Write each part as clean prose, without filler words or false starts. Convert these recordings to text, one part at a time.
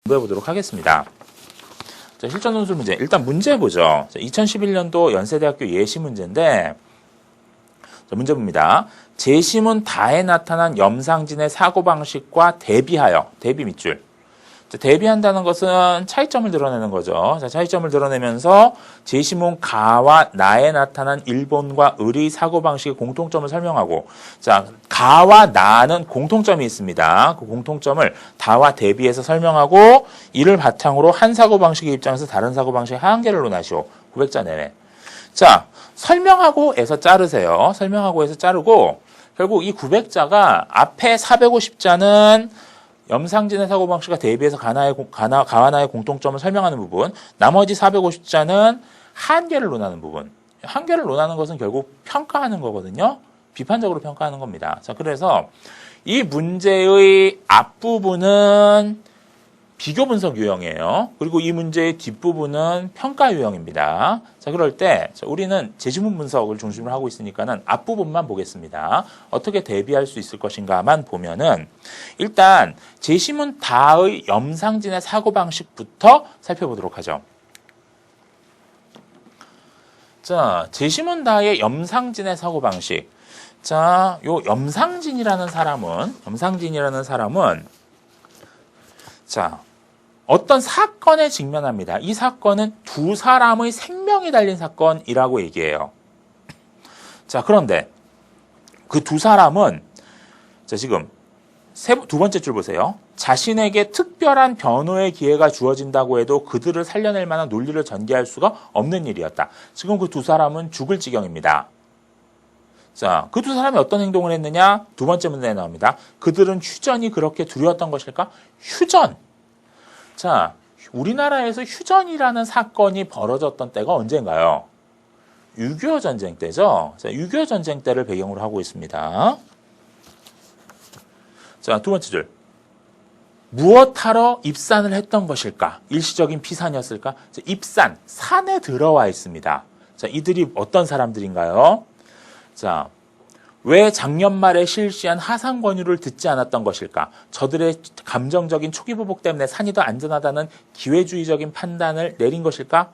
공부해 보도록 하겠습니다. 자, 실전 논술 문제. 일단 문제 보죠. 2011년도 연세대학교 예시 문제인데, 자, 문제 봅니다. 제시문 다에 나타난 염상진의 사고방식과 대비하여, 대비 밑줄. 자, 대비한다는 것은 차이점을 드러내는 거죠. 자, 차이점을 드러내면서 제시문 가와 나에 나타난 일본과 을의 사고방식의 공통점을 설명하고, 자, 가와 나는 공통점이 있습니다. 그 공통점을 다와 대비해서 설명하고, 이를 바탕으로 한 사고방식의 입장에서 다른 사고방식의 한계를 논하시오. 900자 내내. 자, 설명하고에서 자르세요. 설명하고에서 자르고, 결국 이 900자가 앞에 450자는 염상진의 사고방식과 대비해서 가와 나의 공통점을 설명하는 부분, 나머지 450자는 한계를 논하는 부분. 한계를 논하는 것은 결국 평가하는 거거든요. 비판적으로 평가하는 겁니다. 자, 그래서 이 문제의 앞부분은 비교 분석 유형이에요. 그리고 이 문제의 뒷부분은 평가 유형입니다. 자, 그럴 때 우리는 제시문 분석을 중심으로 하고 있으니까는 앞부분만 보겠습니다. 어떻게 대비할 수 있을 것인가만 보면은 일단 제시문 다의 염상진의 사고방식부터 살펴보도록 하죠. 자, 제시문 다의 염상진의 사고방식. 자, 요 염상진이라는 사람은 자, 어떤 사건에 직면합니다. 이 사건은 두 사람의 생명이 달린 사건이라고 얘기해요. 자, 그런데 그 두 사람은, 자, 지금 두 번째 줄 보세요. 자신에게 특별한 변호의 기회가 주어진다고 해도 그들을 살려낼 만한 논리를 전개할 수가 없는 일이었다. 지금 그 두 사람은 죽을 지경입니다. 자, 그 두 사람이 어떤 행동을 했느냐? 두 번째 문제에 나옵니다. 그들은 휴전이 그렇게 두려웠던 것일까? 휴전. 자, 우리나라에서 휴전이라는 사건이 벌어졌던 때가 언젠가요? 6.25 전쟁 때죠. 자, 6.25 전쟁 때를 배경으로 하고 있습니다. 자, 두 번째 줄. 무엇하러 입산을 했던 것일까? 일시적인 피산이었을까? 자, 입산, 산에 들어와 있습니다. 자, 이들이 어떤 사람들인가요? 자, 왜 작년 말에 실시한 하산 권유를 듣지 않았던 것일까? 저들의 감정적인 초기 보복 때문에 산이 더 안전하다는 기회주의적인 판단을 내린 것일까?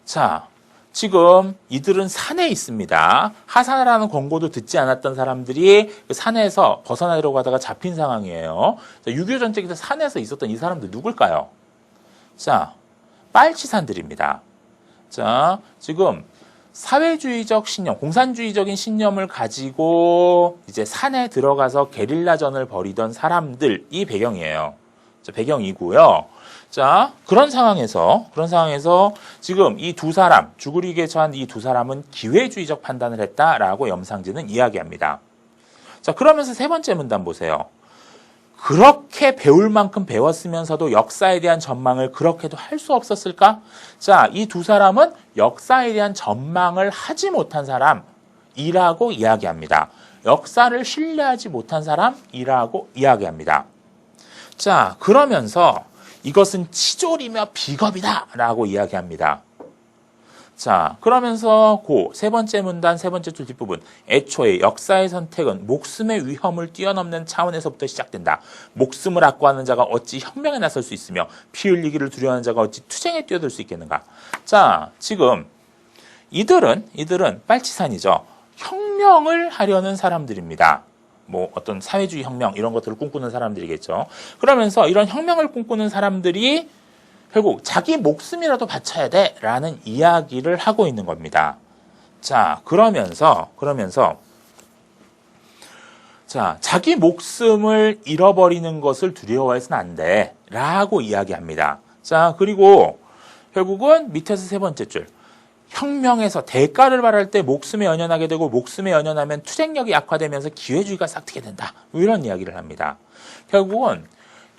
자, 지금 이들은 산에 있습니다. 하산하라는 권고도 듣지 않았던 사람들이 그 산에서 벗어나려고 하다가 잡힌 상황이에요. 6.25 전쟁 때 산에서 있었던 이 사람들 누굴까요? 자, 빨치산들입니다. 자, 지금 사회주의적 신념, 공산주의적인 신념을 가지고 이제 산에 들어가서 게릴라전을 벌이던 사람들이 배경이에요. 자, 배경이고요. 자, 그런 상황에서 지금 이 두 사람, 죽으리게 처한 이 두 사람은 기회주의적 판단을 했다라고 염상진은 이야기합니다. 자, 그러면서 세 번째 문단 보세요. 그렇게 배울 만큼 배웠으면서도 역사에 대한 전망을 그렇게도 할 수 없었을까? 자, 이 두 사람은 역사에 대한 전망을 하지 못한 사람이라고 이야기합니다. 역사를 신뢰하지 못한 사람이라고 이야기합니다. 자, 그러면서 이것은 치졸이며 비겁이다 라고 이야기합니다. 자, 그러면서 세 번째 문단, 세 번째 줄 뒷부분. 애초에 역사의 선택은 목숨의 위험을 뛰어넘는 차원에서부터 시작된다. 목숨을 악고하는 자가 어찌 혁명에 나설 수 있으며 피 흘리기를 두려워하는 자가 어찌 투쟁에 뛰어들 수 있겠는가. 자, 지금 이들은 빨치산이죠. 혁명을 하려는 사람들입니다. 뭐 어떤 사회주의 혁명 이런 것들을 꿈꾸는 사람들이겠죠. 그러면서 이런 혁명을 꿈꾸는 사람들이 결국 자기 목숨이라도 바쳐야 돼 라는 이야기를 하고 있는 겁니다. 자, 그러면서 자, 자기 목숨을 잃어버리는 것을 두려워해서는 안 돼 라고 이야기합니다. 자, 그리고 결국은 밑에서 세 번째 줄. 혁명에서 대가를 바랄 때 목숨에 연연하게 되고 목숨에 연연하면 투쟁력이 약화되면서 기회주의가 싹트게 된다. 이런 이야기를 합니다. 결국은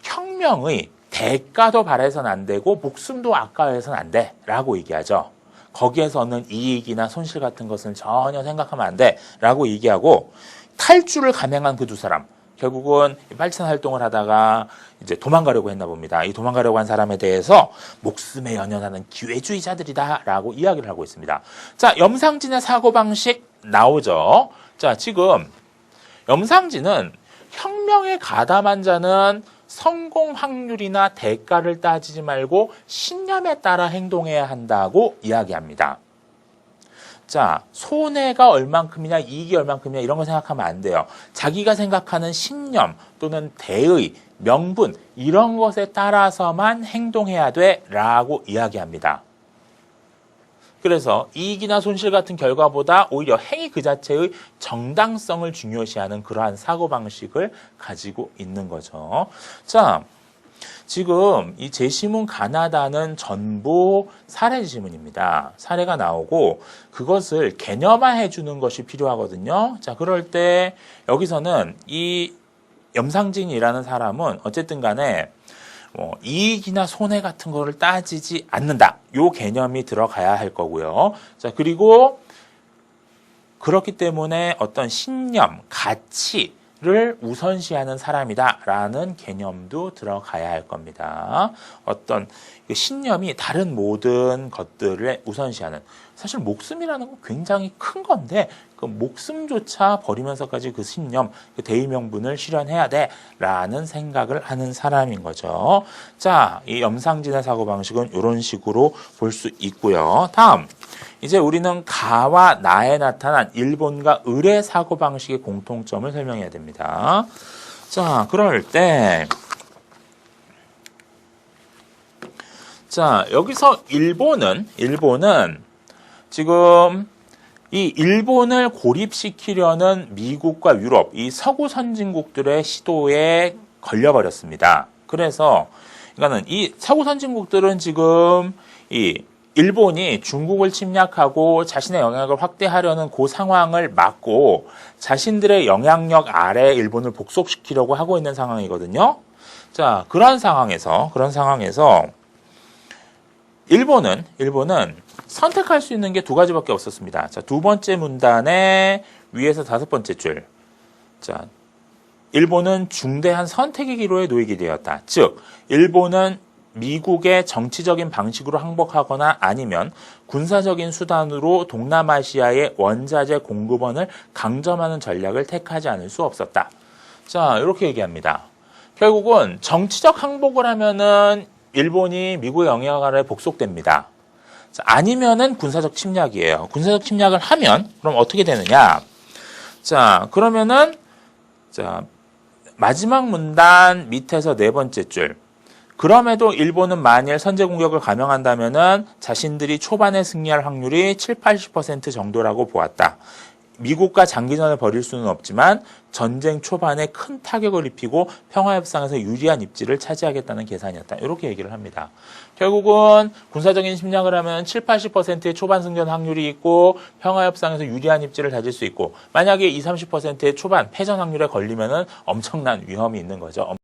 혁명의 대가도 바라서는 안 되고 목숨도 아까워서는 안 돼 라고 얘기하죠. 거기에서는 이익이나 손실 같은 것은 전혀 생각하면 안 돼 라고 얘기하고 탈주를 감행한 그 두 사람 결국은 빨치산 활동을 하다가 이제 도망가려고 했나 봅니다. 이 도망가려고 한 사람에 대해서 목숨에 연연하는 기회주의자들이다 라고 이야기를 하고 있습니다. 자, 염상진의 사고방식 나오죠. 자, 지금 염상진은 혁명에 가담한 자는 성공 확률이나 대가를 따지지 말고 신념에 따라 행동해야 한다고 이야기합니다. 자, 손해가 얼만큼이냐, 이익이 얼만큼이냐 이런 거 생각하면 안 돼요. 자기가 생각하는 신념 또는 대의, 명분 이런 것에 따라서만 행동해야 돼라고 이야기합니다. 그래서 이익이나 손실 같은 결과보다 오히려 행위 그 자체의 정당성을 중요시하는 그러한 사고방식을 가지고 있는 거죠. 자, 지금 이 제시문 가나다는 전부 사례 지문입니다. 사례가 나오고 그것을 개념화해 주는 것이 필요하거든요. 자, 그럴 때 여기서는 이 염상진이라는 사람은 어쨌든 간에 이익이나 손해 같은 거를 따지지 않는다. 요 개념이 들어가야 할 거고요. 자, 그리고 그렇기 때문에 어떤 신념, 가치를 우선시하는 사람이다라는 개념도 들어가야 할 겁니다. 어떤 신념이 다른 모든 것들을 우선시하는, 사실 목숨이라는 건 굉장히 큰 건데 그 목숨조차 버리면서까지 그 신념, 그 대의명분을 실현해야 돼라는 생각을 하는 사람인 거죠. 자, 이 염상진의 사고방식은 이런 식으로 볼 수 있고요. 다음, 이제 우리는 가와 나에 나타난 일본과 을의 사고방식의 공통점을 설명해야 됩니다. 자, 그럴 때 자, 여기서 일본은 지금 이 일본을 고립시키려는 미국과 유럽, 이 서구 선진국들의 시도에 걸려버렸습니다. 그래서 이거는 이 서구 선진국들은 지금 이 일본이 중국을 침략하고 자신의 영향력을 확대하려는 그 상황을 막고 자신들의 영향력 아래 일본을 복속시키려고 하고 있는 상황이거든요. 자, 그런 상황에서 일본은 선택할 수 있는 게 두 가지밖에 없었습니다. 자, 두 번째 문단의 위에서 다섯 번째 줄. 자, 일본은 중대한 선택의 기로에 놓이게 되었다. 즉, 일본은 미국의 정치적인 방식으로 항복하거나 아니면 군사적인 수단으로 동남아시아의 원자재 공급원을 강점하는 전략을 택하지 않을 수 없었다. 자, 이렇게 얘기합니다. 결국은 정치적 항복을 하면은 일본이 미국의 영향 아래 복속됩니다. 자, 아니면은 군사적 침략이에요. 군사적 침략을 하면 그럼 어떻게 되느냐? 자, 그러면은 자, 마지막 문단 밑에서 네 번째 줄. 그럼에도 일본은 만일 선제 공격을 감행한다면은 자신들이 초반에 승리할 확률이 70-80% 정도라고 보았다. 미국과 장기전을 벌일 수는 없지만 전쟁 초반에 큰 타격을 입히고 평화협상에서 유리한 입지를 차지하겠다는 계산이었다. 이렇게 얘기를 합니다. 결국은 군사적인 침략을 하면 70-80%의 초반 승전 확률이 있고 평화협상에서 유리한 입지를 다질 수 있고 만약에 20-30%의 초반 패전 확률에 걸리면은 엄청난 위험이 있는 거죠.